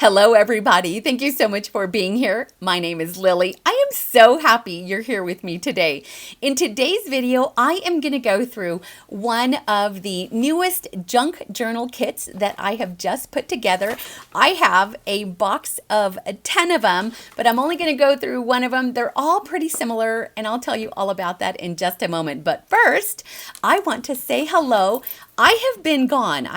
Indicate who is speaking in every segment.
Speaker 1: Hello, everybody. Thank you so much for being here. My name is Lily. I am so happy you're here with me today. In today's video, I am going to go through one of the newest junk journal kits that I have just put together. I have a box of 10 of them, but I'm only going to go through one of them. They're all pretty similar, and I'll tell you all about that in just a moment. But first, I want to say hello. I have been gone.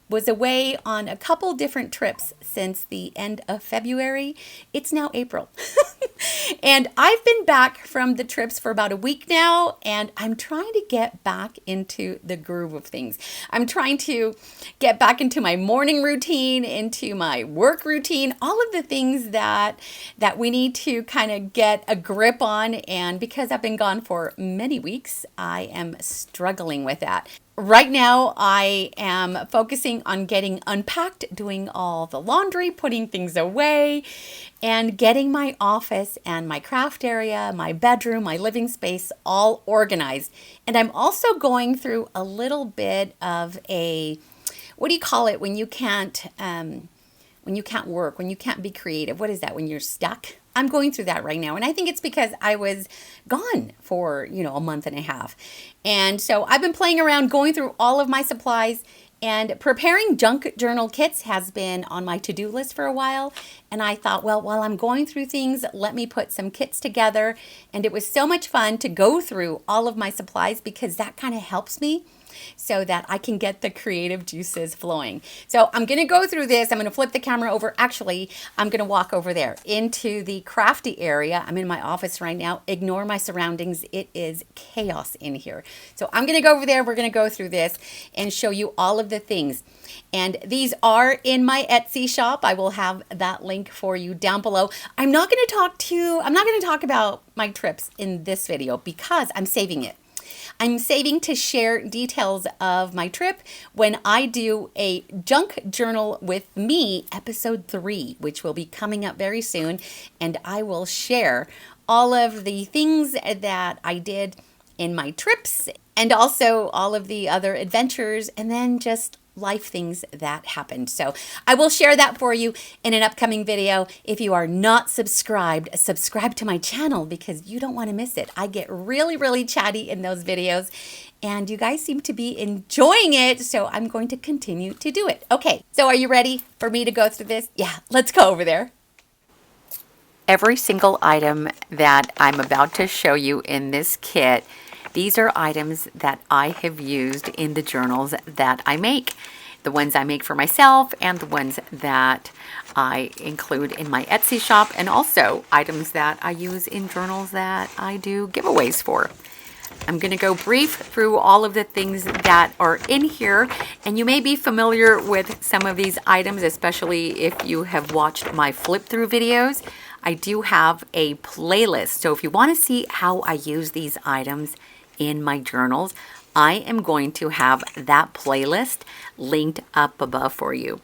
Speaker 1: Was away on a couple different trips since the end of February. It's now April. And I've been back from the trips for about a week now, and I'm trying to get back into the groove of things. I'm trying to get back into my morning routine, into my work routine, all of the things that we need to kind of get a grip on. And because I've been gone for many weeks, I am struggling with that. Right now, I am focusing on getting unpacked, doing all the laundry, putting things away, and getting my office and my craft area, my bedroom, my living space all organized. And I'm also going through a little bit of a, what do you call it when you can't work, when you can't be creative? What is that, when you're stuck? I'm going through that right now. And I think it's because I was gone for, a month and a half. And so I've been playing around, going through all of my supplies, and preparing junk journal kits has been on my to-do list for a while. And I thought, well, while I'm going through things, let me put some kits together. And it was so much fun to go through all of my supplies because that kind of helps me so that I can get the creative juices flowing. So I'm going to go through this. I'm going to flip the camera over. Actually, I'm going to walk over there into the crafty area. I'm in my office right now. Ignore my surroundings. It is chaos in here. So I'm going to go over there. We're going to go through this and show you all of the things. And these are in my Etsy shop. I will have that link for you down below. I'm not going to talk about my trips in this video because I'm saving it. I'm saving to share details of my trip when I do a junk journal with me, episode 3, which will be coming up very soon. And I will share all of the things that I did in my trips and also all of the other adventures and then just life things that happened. So I will share that for you in an upcoming video. If you are not subscribed, subscribe to my channel because you don't want to miss it. I get really, really chatty in those videos and you guys seem to be enjoying it. So I'm going to continue to do it. Okay, so are you ready for me to go through this? Yeah, let's go over there. Every single item that I'm about to show you in this kit, these are items that I have used in the journals that I make. The ones I make for myself and the ones that I include in my Etsy shop, and also items that I use in journals that I do giveaways for. I'm going to go brief through all of the things that are in here, and you may be familiar with some of these items, especially if you have watched my flip through videos. I do have a playlist, so if you want to see how I use these items in my journals, I am going to have that playlist linked up above for you.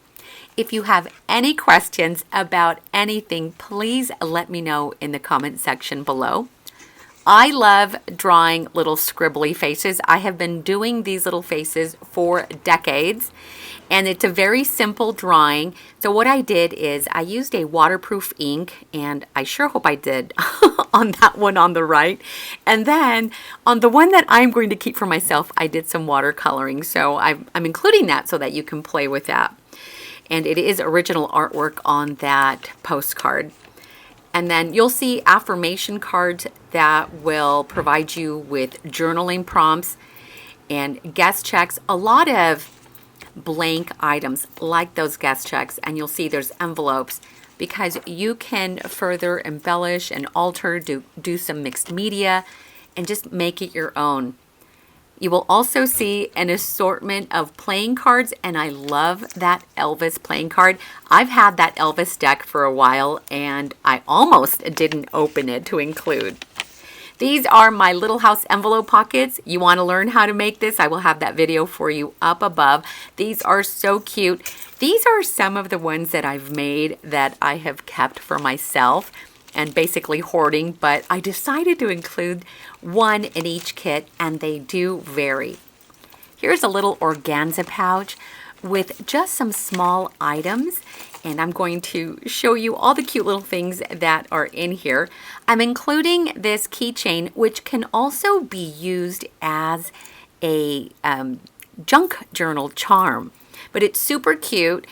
Speaker 1: If you have any questions about anything, please let me know in the comment section below. I love drawing little scribbly faces. I have been doing these little faces for decades, and it's a very simple drawing. So what I did is I used a waterproof ink, and I sure hope I did on that one on the right. And then on the one that I'm going to keep for myself, I did some watercoloring. So I'm including that so that you can play with that. And it is original artwork on that postcard. And then you'll see affirmation cards that will provide you with journaling prompts and guest checks. A lot of blank items like those guest checks, and you'll see there's envelopes because you can further embellish and alter, do some mixed media, and just make it your own. You will also see an assortment of playing cards, and I love that Elvis playing card. I've had that Elvis deck for a while, and I almost didn't open it to include. These are my Little House envelope pockets. You want to learn how to make this? I will have that video for you up above. These are so cute. These are some of the ones that I've made that I have kept for myself and basically hoarding, but I decided to include one in each kit, and they do vary. Here's a little organza pouch with just some small items, and I'm going to show you all the cute little things that are in here. I'm including this keychain, which can also be used as a junk journal charm, but it's super cute,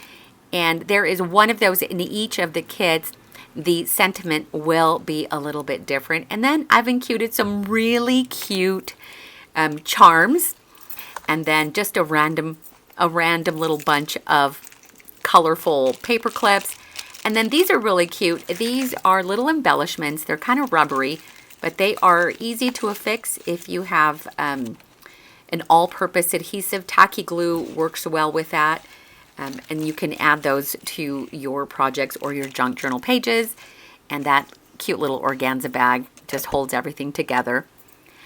Speaker 1: and there is one of those in each of the kits. The sentiment will be a little bit different, and then I've included some really cute charms, and then just a random little bunch of colorful paper clips. And then these are really cute. These are little embellishments. They're kind of rubbery, but they are easy to affix if you have an all-purpose adhesive. Tacky glue works well with that, and you can add those to your projects or your junk journal pages, and that cute little organza bag just holds everything together.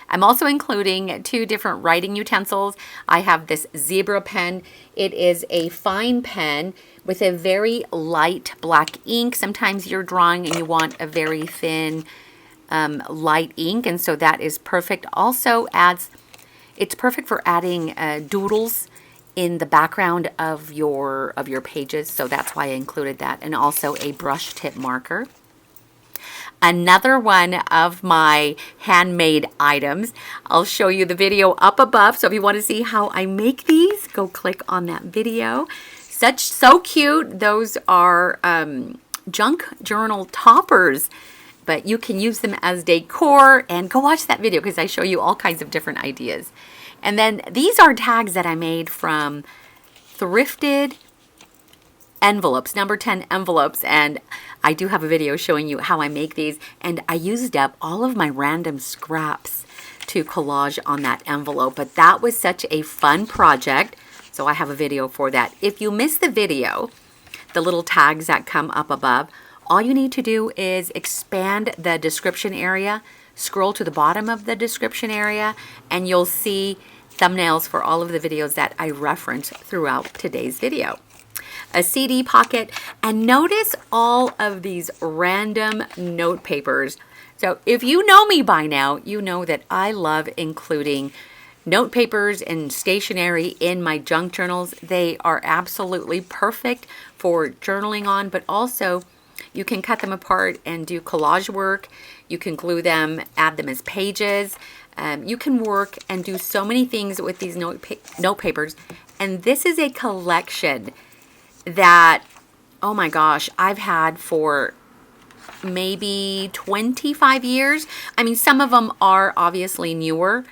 Speaker 1: I'm also including 2 different writing utensils. I have this zebra pen. It is a fine pen with a very light black ink. Sometimes you're drawing and you want a very thin light ink, and so that is perfect. Also it's perfect for adding doodles in the background of your pages, so that's why I included that, and also a brush tip marker. Another one of my handmade items. I'll show you the video up above, so if you want to see how I make these, go click on that video. So cute. Those are junk journal toppers, but you can use them as decor, and go watch that video because I show you all kinds of different ideas. And then these are tags that I made from thrifted envelopes, number 10 envelopes, and I do have a video showing you how I make these, and I used up all of my random scraps to collage on that envelope, but that was such a fun project, so I have a video for that. If you missed the video, the little tags that come up above, all you need to do is expand the description area, scroll to the bottom of the description area, and you'll see thumbnails for all of the videos that I reference throughout today's video. A CD pocket, and notice all of these random note papers. So if you know me by now, you know that I love including note papers and stationery in my junk journals. They are absolutely perfect for journaling on, but also you can cut them apart and do collage work. You can glue them, add them as pages. You can work and do so many things with these note papers. And this is a collection that, oh my gosh, I've had for maybe 25 years. I mean, some of them are obviously newer,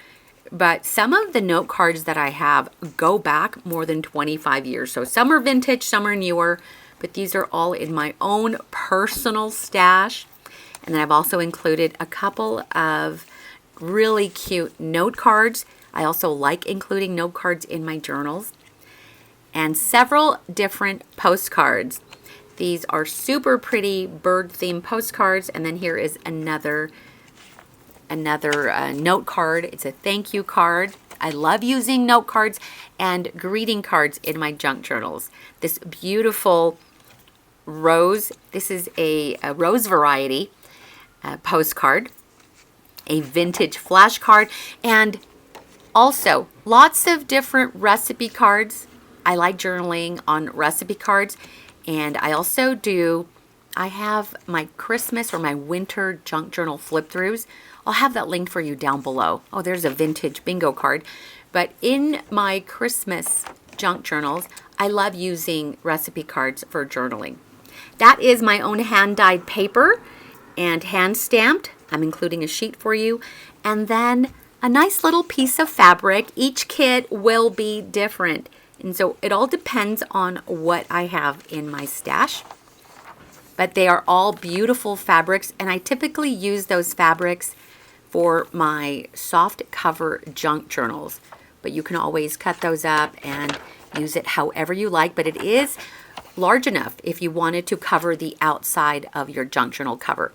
Speaker 1: but some of the note cards that I have go back more than 25 years. So some are vintage, some are newer, but these are all in my own personal stash. And then I've also included a couple of really cute note cards. I also like including note cards in my journals. And several different postcards. These are super pretty bird themed postcards. And then here is another note card. It's a thank you card. I love using note cards and greeting cards in my junk journals. This beautiful rose, this is a rose variety postcard, a vintage flashcard, and also lots of different recipe cards. I like journaling on recipe cards, and I have my Christmas or my winter junk journal flip throughs. I'll have that linked for you down below. Oh, there's a vintage bingo card. But in my Christmas junk journals, I love using recipe cards for journaling. That is my own hand-dyed paper and hand-stamped. I'm including a sheet for you. And then a nice little piece of fabric. Each kit will be different. And so it all depends on what I have in my stash. But they are all beautiful fabrics, and I typically use those fabrics for my soft cover junk journals. But you can always cut those up and use it however you like. But it is large enough if you wanted to cover the outside of your junk journal cover.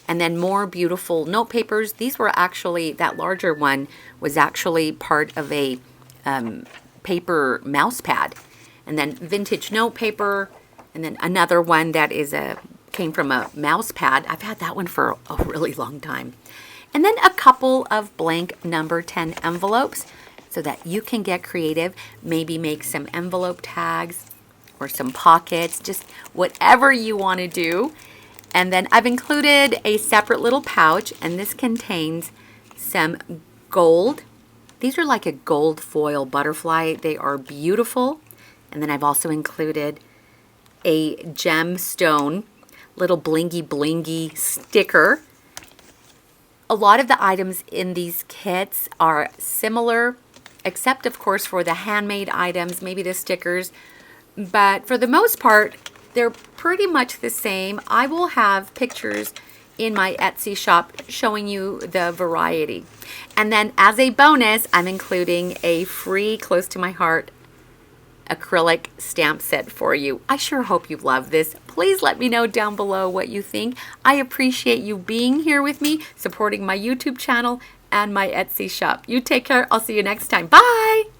Speaker 1: And then more beautiful note papers. These were actually, that larger one was actually part of a paper mouse pad. And then vintage note paper. And then another one that is came from a mouse pad. I've had that one for a really long time. And then a couple of blank number 10 envelopes so that you can get creative, maybe make some envelope tags or some pockets, just whatever you want to do. And then I've included a separate little pouch, and this contains some gold. These are like a gold foil butterfly. They are beautiful. And then I've also included a gemstone, little blingy sticker. A lot of the items in these kits are similar, except of course for the handmade items, maybe the stickers. But for the most part, they're pretty much the same. I will have pictures in my Etsy shop showing you the variety. And then as a bonus, I'm including a free Close to My Heart acrylic stamp set for you. I sure hope you love this. Please let me know down below what you think. I appreciate you being here with me, supporting my YouTube channel and my Etsy shop. You take care. I'll see you next time. Bye!